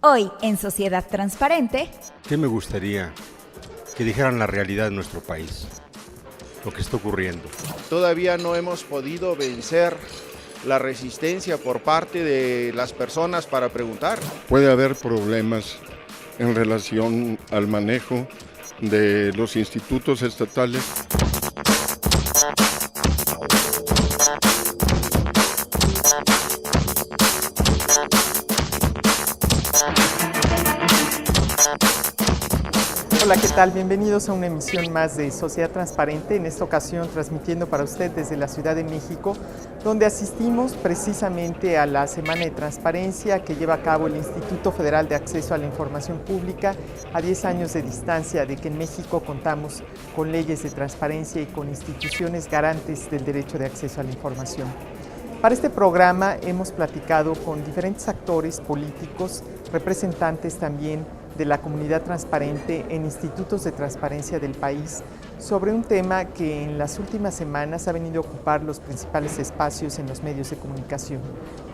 Hoy, en Sociedad Transparente, ¿qué me gustaría? Que dijeran la realidad de nuestro país, lo que está ocurriendo. Todavía no hemos podido vencer la resistencia por parte de las personas para preguntar. Puede haber problemas en relación al manejo de los institutos estatales. Hola, ¿qué tal? Bienvenidos a una emisión más de Sociedad Transparente, en esta ocasión transmitiendo para usted desde la Ciudad de México, donde asistimos precisamente a la Semana de Transparencia que lleva a cabo el Instituto Federal de Acceso a la Información Pública, a 10 años de distancia de que en México contamos con leyes de transparencia y con instituciones garantes del derecho de acceso a la información. Para este programa hemos platicado con diferentes actores políticos, representantes también de la comunidad transparente en institutos de transparencia del país sobre un tema que en las últimas semanas ha venido a ocupar los principales espacios en los medios de comunicación.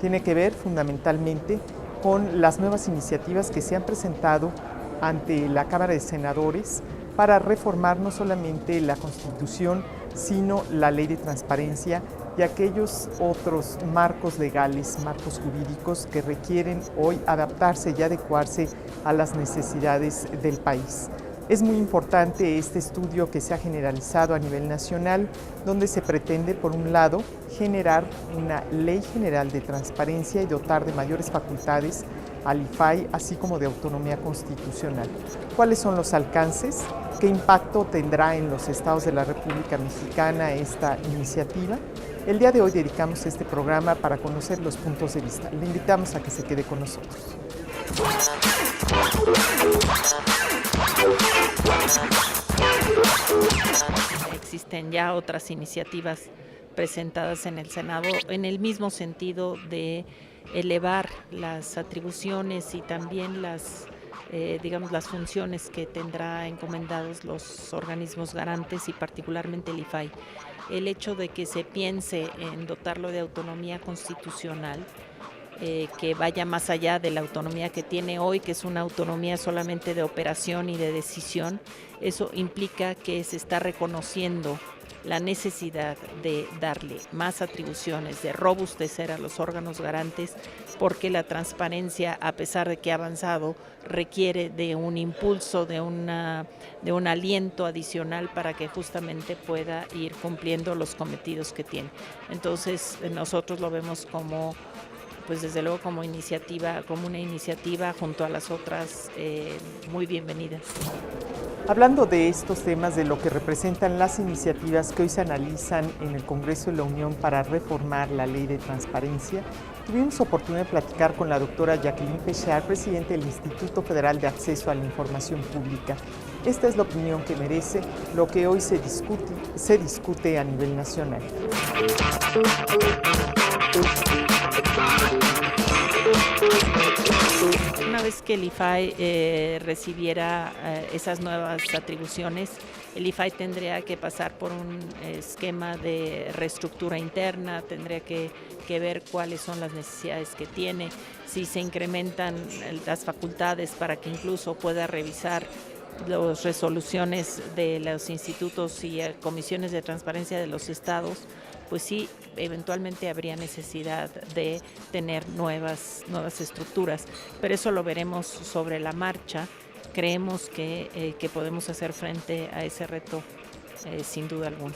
Tiene que ver fundamentalmente con las nuevas iniciativas que se han presentado ante la Cámara de Senadores para reformar no solamente la Constitución, sino la Ley de Transparencia y aquellos otros marcos legales, marcos jurídicos que requieren hoy adaptarse y adecuarse a las necesidades del país. Es muy importante este estudio que se ha generalizado a nivel nacional, donde se pretende, por un lado, generar una ley general de transparencia y dotar de mayores facultades al IFAI, así como de autonomía constitucional. ¿Cuáles son los alcances? ¿Qué impacto tendrá en los estados de la República Mexicana esta iniciativa? El día de hoy dedicamos este programa para conocer los puntos de vista. Le invitamos a que se quede con nosotros. Existen ya otras iniciativas presentadas en el Senado en el mismo sentido de elevar las atribuciones y también las funciones que tendrá encomendados los organismos garantes y particularmente el IFAI. El hecho de que se piense en dotarlo de autonomía constitucional, que vaya más allá de la autonomía que tiene hoy, que es una autonomía solamente de operación y de decisión, eso implica que se está reconociendo la necesidad de darle más atribuciones, de robustecer a los órganos garantes, porque la transparencia, a pesar de que ha avanzado, requiere de un impulso, de un aliento adicional para que justamente pueda ir cumpliendo los cometidos que tiene. Entonces, nosotros lo vemos como, pues desde luego como una iniciativa junto a las otras muy bienvenidas. Hablando de estos temas, de lo que representan las iniciativas que hoy se analizan en el Congreso de la Unión para reformar la Ley de Transparencia, tuvimos oportunidad de platicar con la doctora Jacqueline Pechard, presidente del Instituto Federal de Acceso a la Información Pública. Esta es la opinión que merece lo que hoy se discute a nivel nacional. Una vez que el IFAI recibiera esas nuevas atribuciones, el IFAI tendría que pasar por un esquema de reestructura interna, tendría que ver cuáles son las necesidades que tiene, si se incrementan las facultades para que incluso pueda revisar las resoluciones de los institutos y comisiones de transparencia de los estados, pues sí, eventualmente habría necesidad de tener nuevas estructuras, pero eso lo veremos sobre la marcha. Creemos que podemos hacer frente a ese reto sin duda alguna.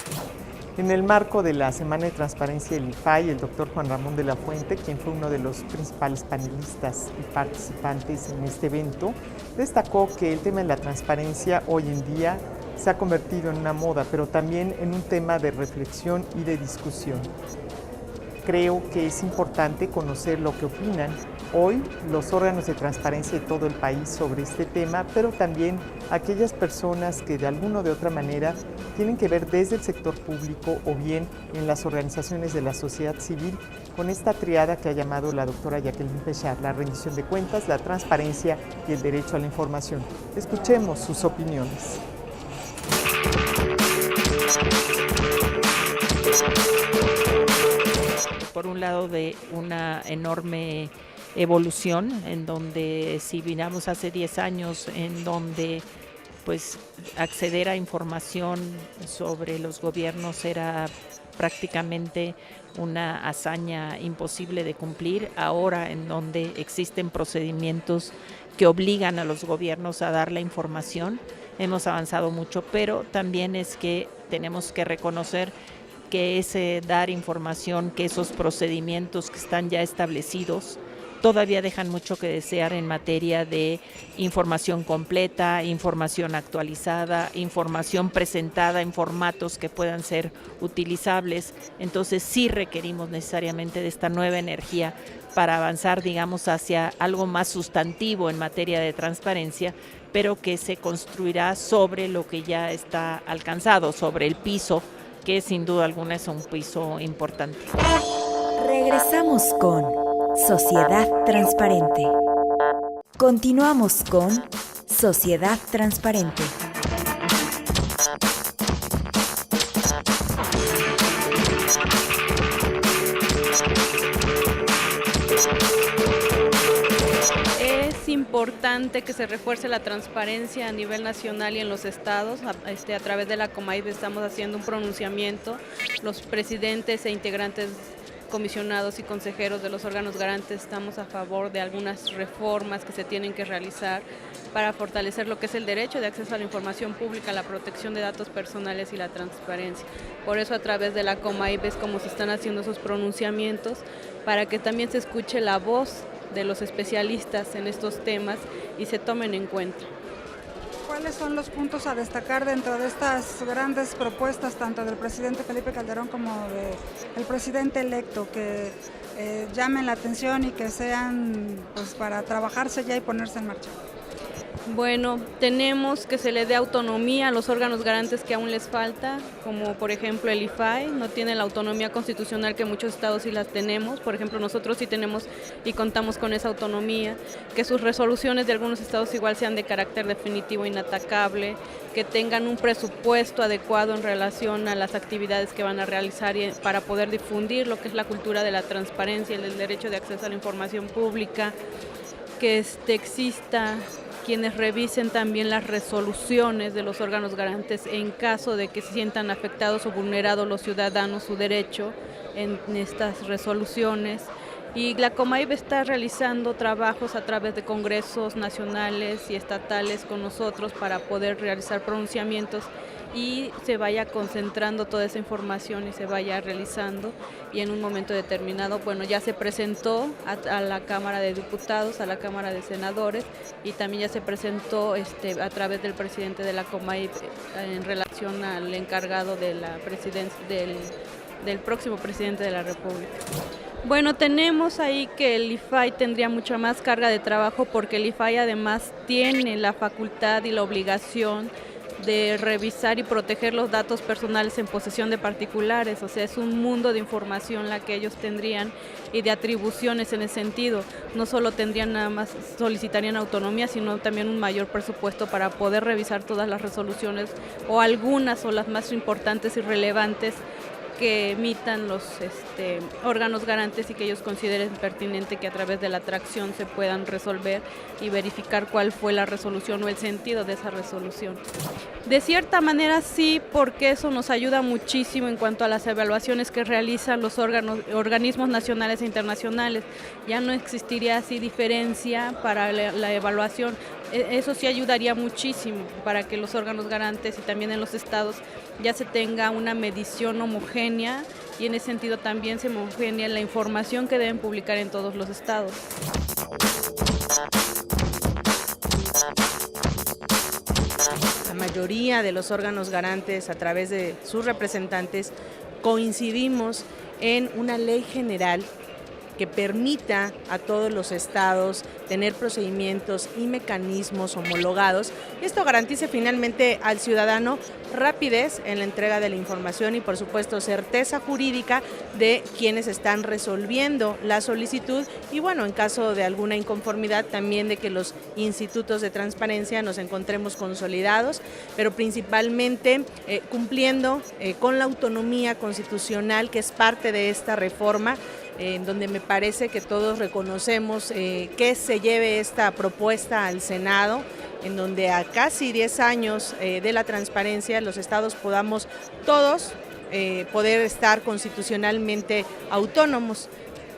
En el marco de la Semana de Transparencia del IFAI, el doctor Juan Ramón de la Fuente, quien fue uno de los principales panelistas y participantes en este evento, destacó que el tema de la transparencia hoy en día se ha convertido en una moda, pero también en un tema de reflexión y de discusión. Creo que es importante conocer lo que opinan hoy los órganos de transparencia de todo el país sobre este tema, pero también aquellas personas que de alguna o de otra manera tienen que ver desde el sector público o bien en las organizaciones de la sociedad civil con esta triada que ha llamado la doctora Jacqueline Pechard, la rendición de cuentas, la transparencia y el derecho a la información. Escuchemos sus opiniones. Por un lado, de una enorme evolución, en donde si miramos hace 10 años, en donde pues acceder a información sobre los gobiernos era prácticamente una hazaña imposible de cumplir, ahora en donde existen procedimientos que obligan a los gobiernos a dar la información, hemos avanzado mucho, pero también es que tenemos que reconocer que ese dar información, que esos procedimientos que están ya establecidos, todavía dejan mucho que desear en materia de información completa, información actualizada, información presentada en formatos que puedan ser utilizables. Entonces sí requerimos necesariamente de esta nueva energía para avanzar, digamos, hacia algo más sustantivo en materia de transparencia, pero que se construirá sobre lo que ya está alcanzado, sobre el piso, que sin duda alguna es un piso importante. Regresamos con Sociedad Transparente. Continuamos con Sociedad Transparente. Es importante que se refuerce la transparencia a nivel nacional y en los estados. A través de la Comaib estamos haciendo un pronunciamiento. Los presidentes e integrantes, comisionados y consejeros de los órganos garantes estamos a favor de algunas reformas que se tienen que realizar para fortalecer lo que es el derecho de acceso a la información pública, la protección de datos personales y la transparencia. Por eso a través de la Comaib es como se están haciendo esos pronunciamientos, para que también se escuche la voz de los especialistas en estos temas y se tomen en cuenta. ¿Cuáles son los puntos a destacar dentro de estas grandes propuestas, tanto del presidente Felipe Calderón como del presidente electo, que llamen la atención y que sean pues, para trabajarse ya y ponerse en marcha? Bueno, tenemos que se le dé autonomía a los órganos garantes que aún les falta, como por ejemplo el IFAI, no tiene la autonomía constitucional que muchos estados sí las tenemos. Por ejemplo, nosotros sí tenemos y contamos con esa autonomía, que sus resoluciones de algunos estados igual sean de carácter definitivo, inatacable, que tengan un presupuesto adecuado en relación a las actividades que van a realizar para poder difundir lo que es la cultura de la transparencia y el derecho de acceso a la información pública, que exista quienes revisen también las resoluciones de los órganos garantes en caso de que se sientan afectados o vulnerados los ciudadanos su derecho en estas resoluciones. Y la Comaib está realizando trabajos a través de congresos nacionales y estatales con nosotros para poder realizar pronunciamientos y se vaya concentrando toda esa información y se vaya realizando, y en un momento determinado, bueno, ya se presentó a la Cámara de Diputados, a la Cámara de Senadores, y también ya se presentó a través del presidente de la Comaib en relación al encargado de la presidencia del próximo presidente de la República. Bueno, tenemos ahí que el IFAI tendría mucha más carga de trabajo, porque el IFAI además tiene la facultad y la obligación de revisar y proteger los datos personales en posesión de particulares. O sea, es un mundo de información la que ellos tendrían y de atribuciones en ese sentido. No solo tendrían nada más, solicitarían autonomía, sino también un mayor presupuesto para poder revisar todas las resoluciones o algunas o las más importantes y relevantes que emitan los órganos garantes y que ellos consideren pertinente que a través de la atracción se puedan resolver y verificar cuál fue la resolución o el sentido de esa resolución. De cierta manera sí, porque eso nos ayuda muchísimo en cuanto a las evaluaciones que realizan los organismos nacionales e internacionales. Ya no existiría así diferencia para la evaluación. Eso sí ayudaría muchísimo para que los órganos garantes y también en los estados ya se tenga una medición homogénea, y en ese sentido también se homogénea la información que deben publicar en todos los estados. La mayoría de los órganos garantes, a través de sus representantes, coincidimos en una ley general que permita a todos los estados tener procedimientos y mecanismos homologados. Esto garantice finalmente al ciudadano rapidez en la entrega de la información y, por supuesto, certeza jurídica de quienes están resolviendo la solicitud, y bueno, en caso de alguna inconformidad también de que los institutos de transparencia nos encontremos consolidados, pero principalmente cumpliendo con la autonomía constitucional que es parte de esta reforma, en donde me parece que todos reconocemos que se lleve esta propuesta al Senado, en donde a casi 10 años de la transparencia los estados podamos todos poder estar constitucionalmente autónomos.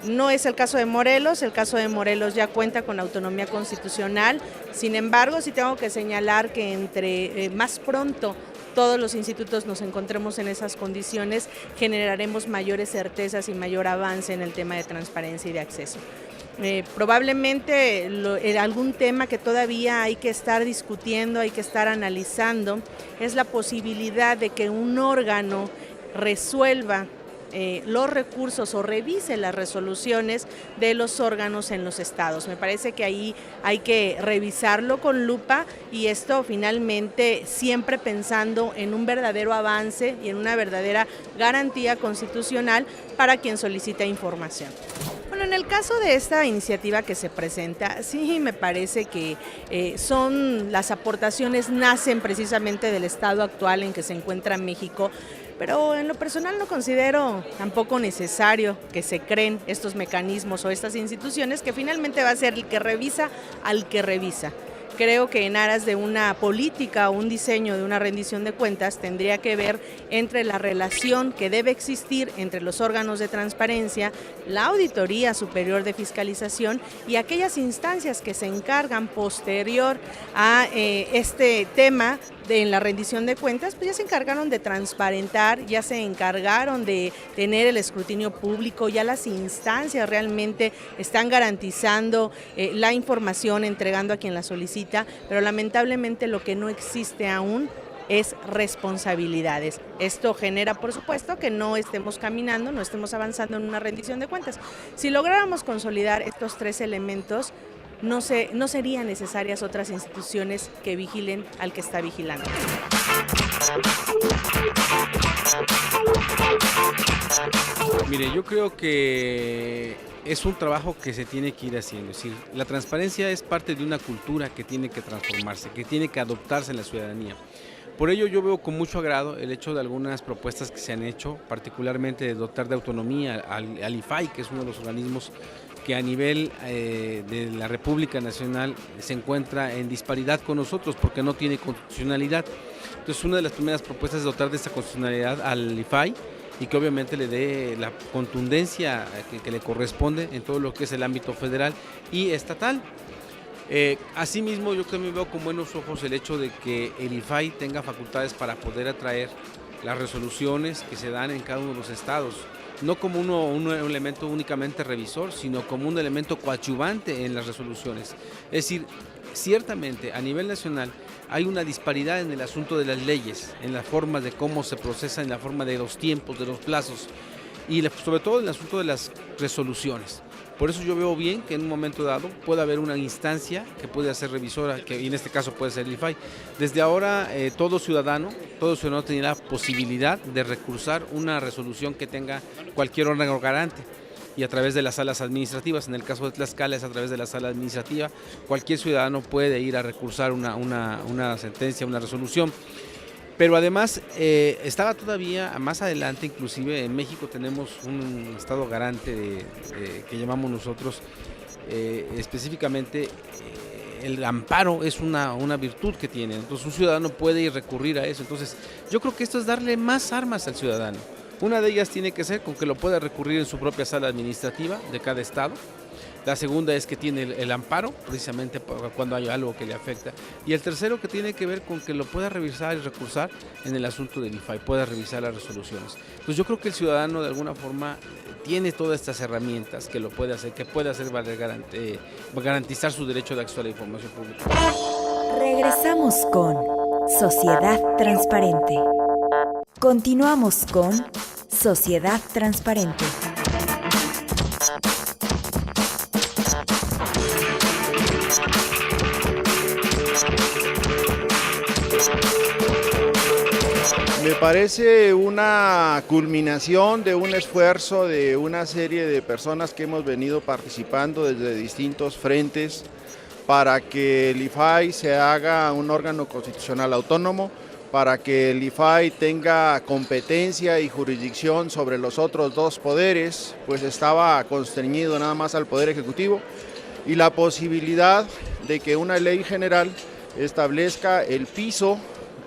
No es el caso de Morelos, el caso de Morelos ya cuenta con autonomía constitucional, sin embargo sí tengo que señalar que entre más pronto todos los institutos nos encontremos en esas condiciones, generaremos mayores certezas y mayor avance en el tema de transparencia y de acceso. Probablemente algún tema que todavía hay que estar discutiendo, hay que estar analizando, es la posibilidad de que un órgano resuelva los recursos o revise las resoluciones de los órganos en los estados. Me parece que ahí hay que revisarlo con lupa y esto finalmente siempre pensando en un verdadero avance y en una verdadera garantía constitucional para quien solicita información. Bueno, en el caso de esta iniciativa que se presenta, sí me parece que las aportaciones nacen precisamente del estado actual en que se encuentra México, pero en lo personal no considero tampoco necesario que se creen estos mecanismos o estas instituciones que finalmente va a ser el que revisa al que revisa. Creo que en aras de una política o un diseño de una rendición de cuentas tendría que ver entre la relación que debe existir entre los órganos de transparencia, la Auditoría Superior de Fiscalización y aquellas instancias que se encargan posterior a este tema en la rendición de cuentas, pues ya se encargaron de transparentar, ya se encargaron de tener el escrutinio público, ya las instancias realmente están garantizando la información, entregando a quien la solicita, pero lamentablemente lo que no existe aún es responsabilidades. Esto genera, por supuesto, que no estemos caminando, no estemos avanzando en una rendición de cuentas. Si lográramos consolidar estos tres elementos, no serían necesarias otras instituciones que vigilen al que está vigilando. Mire, yo creo que es un trabajo que se tiene que ir haciendo. Es decir, la transparencia es parte de una cultura que tiene que transformarse, que tiene que adoptarse en la ciudadanía. Por ello yo veo con mucho agrado el hecho de algunas propuestas que se han hecho, particularmente de dotar de autonomía al IFAI, que es uno de los organismos que a nivel de la República Nacional se encuentra en disparidad con nosotros porque no tiene constitucionalidad. Entonces una de las primeras propuestas es dotar de esta constitucionalidad al IFAI y que obviamente le dé la contundencia que le corresponde en todo lo que es el ámbito federal y estatal. Asimismo, yo también veo con buenos ojos el hecho de que el IFAI tenga facultades para poder atraer las resoluciones que se dan en cada uno de los estados, no como un elemento únicamente revisor, sino como un elemento coadyuvante en las resoluciones. Es decir, ciertamente a nivel nacional hay una disparidad en el asunto de las leyes, en la forma de cómo se procesa, en la forma de los tiempos, de los plazos y sobre todo en el asunto de las resoluciones. Por eso yo veo bien que en un momento dado pueda haber una instancia que puede ser revisora, que en este caso puede ser el IFAI. Desde ahora todo ciudadano tiene la posibilidad de recursar una resolución que tenga cualquier órgano garante y a través de las salas administrativas. En el caso de Tlaxcala es a través de la sala administrativa. Cualquier ciudadano puede ir a recursar una sentencia, una resolución. Pero además estaba todavía más adelante, inclusive en México tenemos un estado garante que llamamos nosotros específicamente el amparo es una virtud que tiene, entonces un ciudadano puede ir recurrir a eso. Entonces yo creo que esto es darle más armas al ciudadano. Una de ellas tiene que ser con que lo pueda recurrir en su propia sala administrativa de cada estado. La segunda es que tiene el amparo, precisamente cuando hay algo que le afecta. Y el tercero que tiene que ver con que lo pueda revisar y recursar en el asunto del IFAI, pueda revisar las resoluciones. Entonces yo creo que el ciudadano de alguna forma tiene todas estas herramientas que lo puede hacer, que puede hacer garantizar su derecho de acceso a la información pública. Regresamos con Sociedad Transparente. Continuamos con Sociedad Transparente. Me parece una culminación de un esfuerzo de una serie de personas que hemos venido participando desde distintos frentes para que el IFAI se haga un órgano constitucional autónomo para que el IFAI tenga competencia y jurisdicción sobre los otros dos poderes, pues estaba constreñido nada más al Poder Ejecutivo, y la posibilidad de que una ley general establezca el piso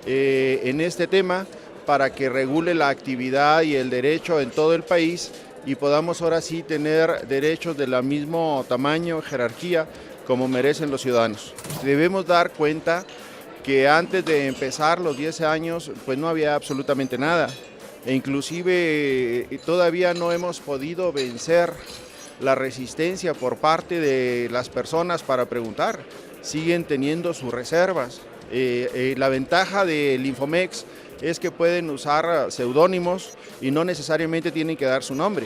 en este tema para que regule la actividad y el derecho en todo el país y podamos ahora sí tener derechos de la mismo tamaño, jerarquía, como merecen los ciudadanos. Debemos dar cuenta que antes de empezar los 10 años pues no había absolutamente nada e inclusive todavía no hemos podido vencer la resistencia por parte de las personas para preguntar, siguen teniendo sus reservas. La ventaja del Infomex es que pueden usar seudónimos y no necesariamente tienen que dar su nombre.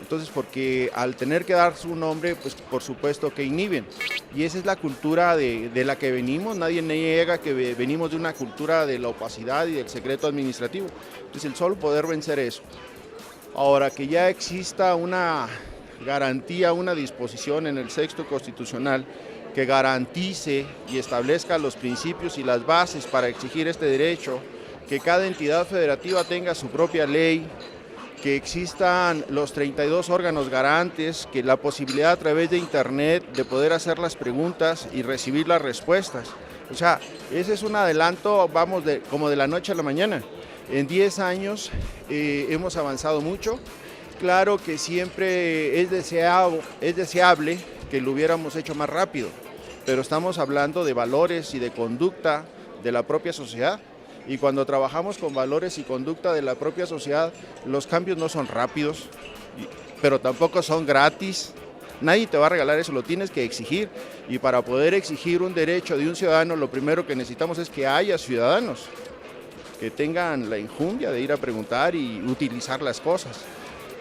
Entonces, porque al tener que dar su nombre, pues por supuesto que inhiben. Y esa es la cultura de la que venimos. Nadie niega que venimos de una cultura de la opacidad y del secreto administrativo. Entonces, el solo poder vencer eso. Ahora, que ya exista una garantía, una disposición en el texto constitucional que garantice y establezca los principios y las bases para exigir este derecho, que cada entidad federativa tenga su propia ley, que existan los 32 órganos garantes, que la posibilidad a través de internet de poder hacer las preguntas y recibir las respuestas. O sea, ese es un adelanto, vamos, como de la noche a la mañana. En 10 años hemos avanzado mucho. Claro que siempre es deseable que lo hubiéramos hecho más rápido, pero estamos hablando de valores y de conducta de la propia sociedad. Y cuando trabajamos con valores y conducta de la propia sociedad, los cambios no son rápidos, pero tampoco son gratis. Nadie te va a regalar eso, lo tienes que exigir. Y para poder exigir un derecho de un ciudadano, lo primero que necesitamos es que haya ciudadanos que tengan la enjundia de ir a preguntar y utilizar las cosas.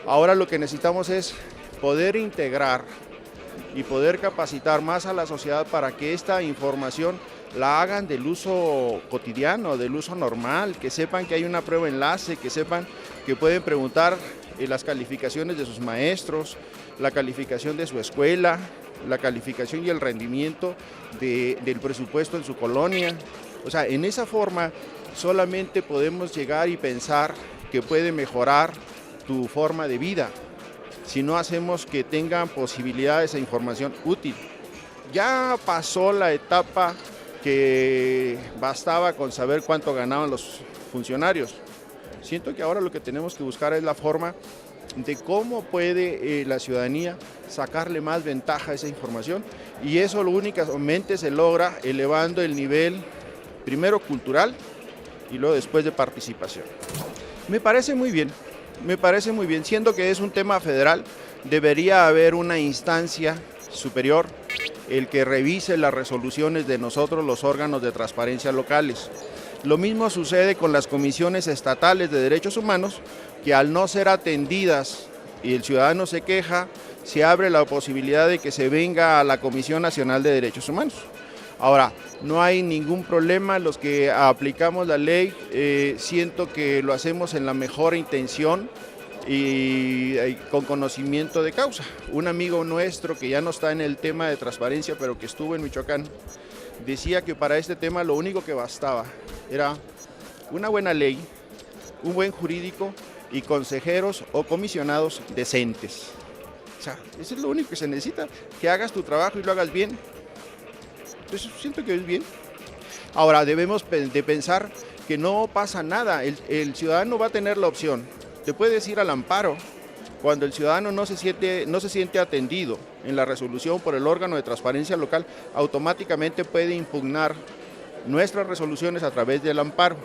Ahora lo que necesitamos es poder integrar y poder capacitar más a la sociedad para que esta información la hagan del uso cotidiano, del uso normal, que sepan que hay una prueba enlace, que sepan que pueden preguntar las calificaciones de sus maestros, la calificación de su escuela, la calificación y el rendimiento del presupuesto en su colonia. O sea, en esa forma solamente podemos llegar y pensar que puede mejorar tu forma de vida, si no hacemos que tengan posibilidad esa información útil. Ya pasó la etapa que bastaba con saber cuánto ganaban los funcionarios. Siento que ahora lo que tenemos que buscar es la forma de cómo puede la ciudadanía sacarle más ventaja a esa información, y eso lo únicamente se logra elevando el nivel, primero cultural y luego después de participación. Me parece muy bien, siendo que es un tema federal, debería haber una instancia superior, el que revise las resoluciones de nosotros, los órganos de transparencia locales. Lo mismo sucede con las comisiones estatales de derechos humanos, que al no ser atendidas y el ciudadano se queja, se abre la posibilidad de que se venga a la Comisión Nacional de Derechos Humanos. Ahora, no hay ningún problema, los que aplicamos la ley, siento que lo hacemos en la mejor intención y con conocimiento de causa. Un amigo nuestro que ya no está en el tema de transparencia, pero que estuvo en Michoacán, decía que para este tema lo único que bastaba era una buena ley, un buen jurídico y consejeros o comisionados decentes. O sea, eso es lo único que se necesita, que hagas tu trabajo y lo hagas bien. Entonces siento que es bien. Ahora debemos de pensar que no pasa nada, el ciudadano va a tener la opción. Te puedes ir al amparo cuando el ciudadano no se siente atendido en la resolución por el órgano de transparencia local, automáticamente puede impugnar nuestras resoluciones a través del amparo,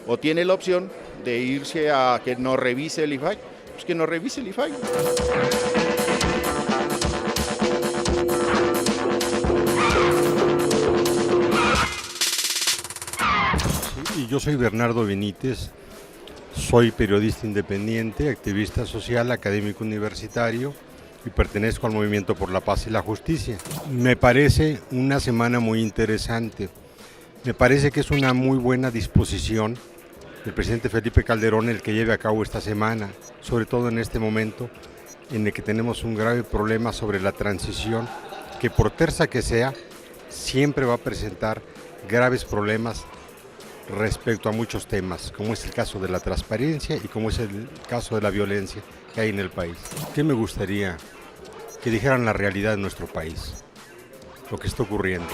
o tiene la opción de irse a que nos revise el IFAI, pues que nos revise el IFAI. Sí, yo soy Bernardo Benítez. Soy periodista independiente, activista social, académico universitario y pertenezco al Movimiento por la Paz y la Justicia. Me parece una semana muy interesante. Me parece que es una muy buena disposición del presidente Felipe Calderón el que lleve a cabo esta semana, sobre todo en este momento en el que tenemos un grave problema sobre la transición, que por tersa que sea, siempre va a presentar graves problemas respecto a muchos temas, como es el caso de la transparencia y como es el caso de la violencia que hay en el país. ¿Qué me gustaría? Que dijeran la realidad de nuestro país, lo que está ocurriendo.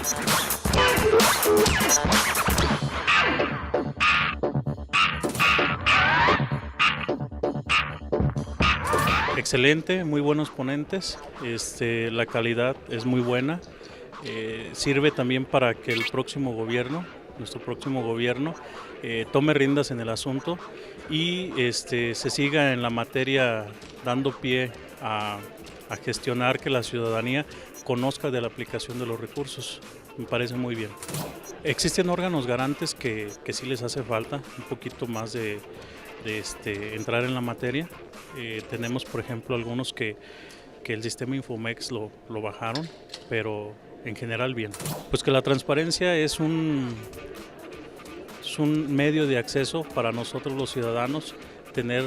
Excelente, muy buenos ponentes, la calidad es muy buena, sirve también para que el próximo gobierno, nuestro próximo gobierno, tome riendas en el asunto y se siga en la materia dando pie a gestionar que la ciudadanía conozca de la aplicación de los recursos. Me parece muy bien. Existen órganos garantes que sí les hace falta un poquito más de entrar en la materia. Tenemos, por ejemplo, algunos que el sistema Infomex lo bajaron, pero en general bien. Pues que la transparencia es un medio de acceso para nosotros los ciudadanos, tener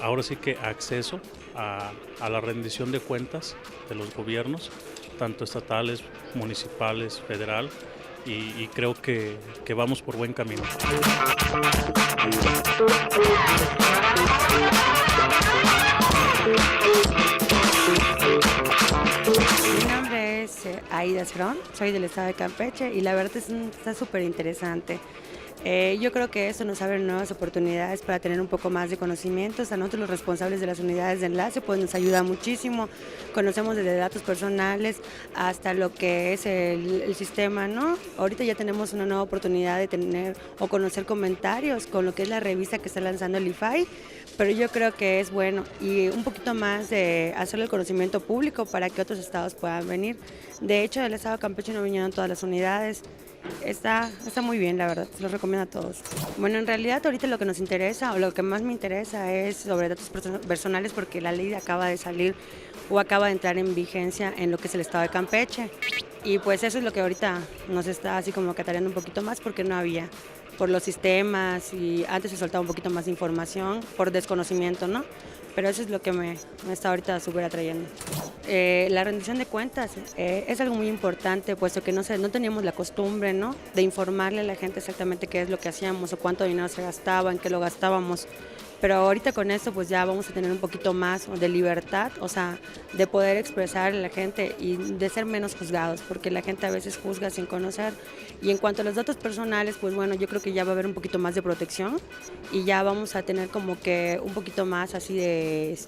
ahora sí que acceso a la rendición de cuentas de los gobiernos, tanto estatales, municipales, federal, y creo que vamos por buen camino. Mi nombre es Aida Cerón, soy del estado de Campeche y la verdad está súper interesante. Yo creo que eso nos abre nuevas oportunidades para tener un poco más de conocimientos. A nosotros los responsables de las unidades de enlace pues nos ayuda muchísimo. Conocemos desde datos personales hasta lo que es el sistema, ¿no? Ahorita ya tenemos una nueva oportunidad de tener o conocer comentarios con lo que es la revista que está lanzando el IFAI, pero yo creo que es bueno y un poquito más de hacerle el conocimiento público para que otros estados puedan venir. De hecho, del estado de Campeche no vinieron todas las unidades. Está muy bien, la verdad, se los recomiendo a todos. Bueno, en realidad ahorita lo que nos interesa o lo que más me interesa es sobre datos personales porque la ley acaba de salir o acaba de entrar en vigencia en lo que es el estado de Campeche y pues eso es lo que ahorita nos está así como catareando un poquito más porque no había por los sistemas y antes se soltaba un poquito más de información por desconocimiento, ¿no? Pero eso es lo que me está ahorita súper atrayendo. La rendición de cuentas es algo muy importante, puesto que no teníamos la costumbre, ¿no?, de informarle a la gente exactamente qué es lo que hacíamos o cuánto dinero se gastaba, en qué lo gastábamos. Pero ahorita con esto pues ya vamos a tener un poquito más de libertad, o sea, de poder expresar a la gente y de ser menos juzgados, porque la gente a veces juzga sin conocer. Y en cuanto a los datos personales, pues bueno, yo creo que ya va a haber un poquito más de protección y ya vamos a tener como que un poquito más así de,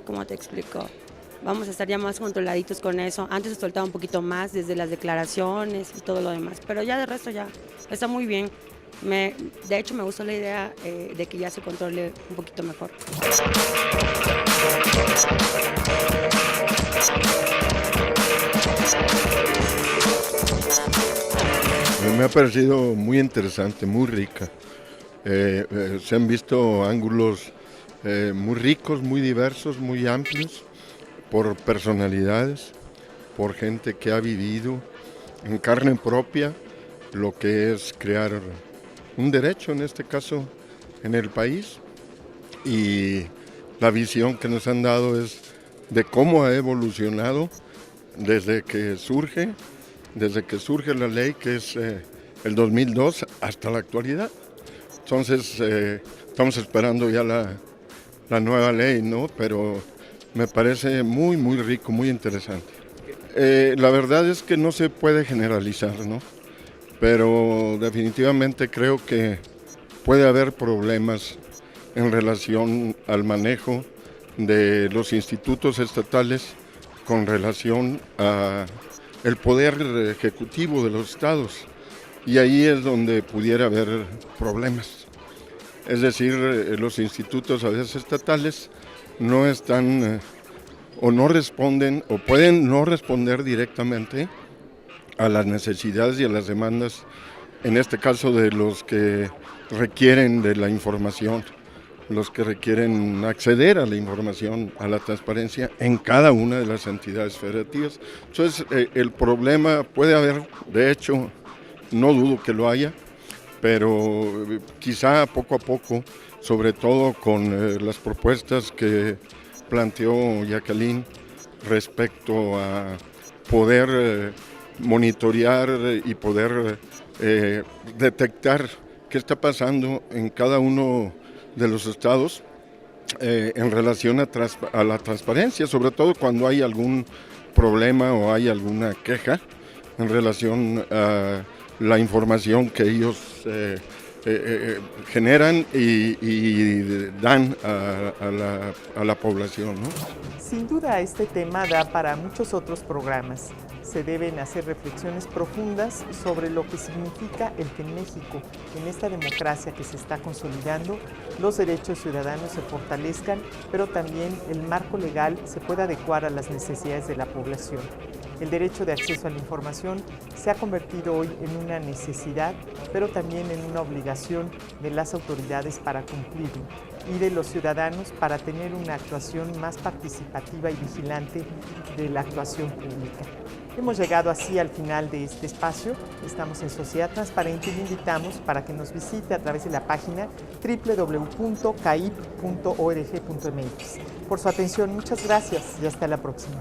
¿cómo te explico? Vamos a estar ya más controladitos con eso. Antes se soltaba un poquito más desde las declaraciones y todo lo demás, pero ya de resto ya está muy bien. De hecho me gustó la idea de que ya se controle un poquito mejor. Me ha parecido muy interesante, muy rica. Se han visto ángulos muy ricos, muy diversos, muy amplios, por personalidades, por gente que ha vivido en carne propia lo que es crear un derecho, en este caso, en el país. Y la visión que nos han dado es de cómo ha evolucionado desde que surge la ley, que es el 2002, hasta la actualidad. Entonces, estamos esperando ya la nueva ley, ¿no? Pero me parece muy, muy rico, muy interesante. La verdad es que no se puede generalizar, ¿no? Pero definitivamente creo que puede haber problemas en relación al manejo de los institutos estatales con relación a el poder ejecutivo de los estados, y ahí es donde pudiera haber problemas. Es decir, los institutos a veces estatales no están o no responden o pueden no responder directamente a las necesidades y a las demandas, en este caso de los que requieren de la información, los que requieren acceder a la información, a la transparencia en cada una de las entidades federativas. Entonces, el problema puede haber, de hecho, no dudo que lo haya, pero quizá poco a poco, sobre todo con las propuestas que planteó Jacqueline respecto a poder monitorear y poder detectar qué está pasando en cada uno de los estados en relación a la transparencia, sobre todo cuando hay algún problema o hay alguna queja en relación a la información que ellos generan y dan a la población, ¿no? Sin duda este tema da para muchos otros programas. Se deben hacer reflexiones profundas sobre lo que significa el que en México, en esta democracia que se está consolidando, los derechos ciudadanos se fortalezcan, pero también el marco legal se pueda adecuar a las necesidades de la población. El derecho de acceso a la información se ha convertido hoy en una necesidad, pero también en una obligación de las autoridades para cumplirlo y de los ciudadanos para tener una actuación más participativa y vigilante de la actuación pública. Hemos llegado así al final de este espacio. Estamos en Sociedad Transparente y le invitamos para que nos visite a través de la página www.caip.org.mx. Por su atención, muchas gracias y hasta la próxima.